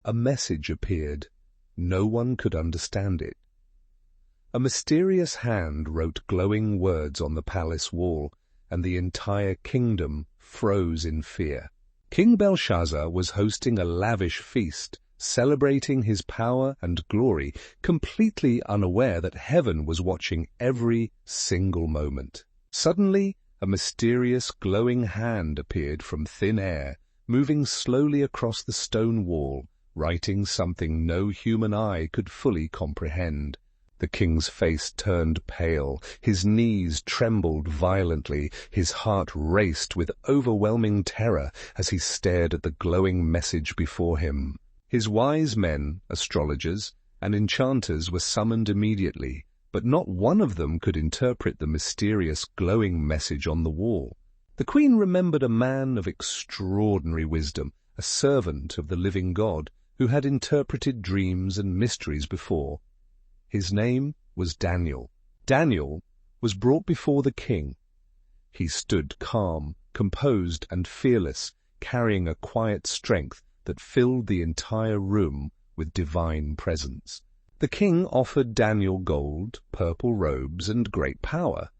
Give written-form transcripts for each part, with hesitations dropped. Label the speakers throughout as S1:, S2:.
S1: a message appeared. No one could understand it. A mysterious hand wrote glowing words on the palace wall, and the entire kingdom froze in fear. King Belshazzar was hosting a lavish feast, celebrating his power and glory, completely unaware that heaven was watching every single moment. Suddenly, a mysterious glowing hand appeared from thin air, moving slowly across the stone wall, writing something no human eye could fully comprehend. The king's face turned pale, his knees trembled violently, his heart raced with overwhelming terror as he stared at the glowing message before him. His wise men, astrologers, and enchanters were summoned immediately, but not one of them could interpret the mysterious glowing message on the wall. The queen remembered a man of extraordinary wisdom, a servant of the living God, who had interpreted dreams and mysteries before. His name was Daniel. Daniel was brought before the king. He stood calm, composed, and fearless, carrying a quiet strength that filled the entire room with divine presence. The king offered Daniel gold, purple robes, and great power.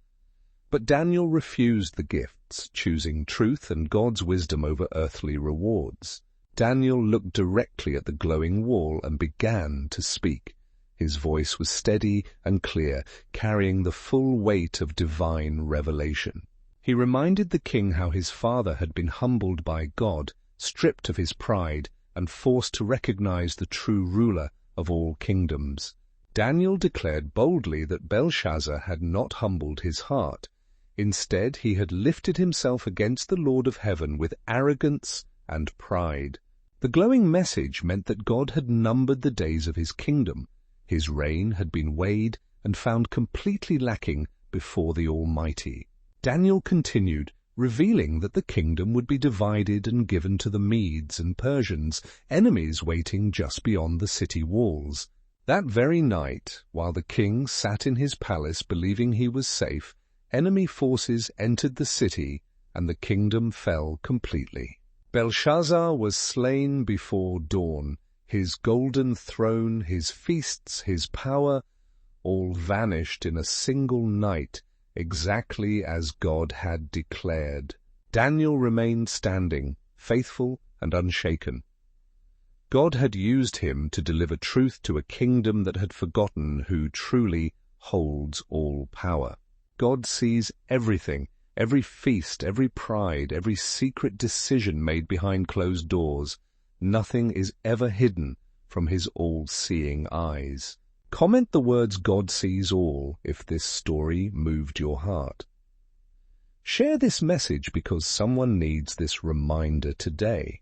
S1: But Daniel refused the gifts, choosing truth and God's wisdom over earthly rewards. Daniel looked directly at the glowing wall and began to speak. His voice was steady and clear, carrying the full weight of divine revelation. He reminded the king how his father had been humbled by God, stripped of his pride, and forced to recognize the true ruler of all kingdoms. Daniel declared boldly that Belshazzar had not humbled his heart. Instead, he had lifted himself against the Lord of heaven with arrogance and pride. The glowing message meant that God had numbered the days of his kingdom. His reign had been weighed and found completely lacking before the Almighty. Daniel continued, revealing that the kingdom would be divided and given to the Medes and Persians, enemies waiting just beyond the city walls. That very night, while the king sat in his palace believing he was safe, enemy forces entered the city and the kingdom fell completely. Belshazzar was slain before dawn. His golden throne, his feasts, his power, all vanished in a single night, exactly as God had declared. Daniel remained standing, faithful and unshaken. God had used him to deliver truth to a kingdom that had forgotten who truly holds all power. God sees everything, every feast, every pride, every secret decision made behind closed doors. Nothing is ever hidden from his all-seeing eyes. Comment the words "God sees all" if this story moved your heart. Share this message because someone needs this reminder today.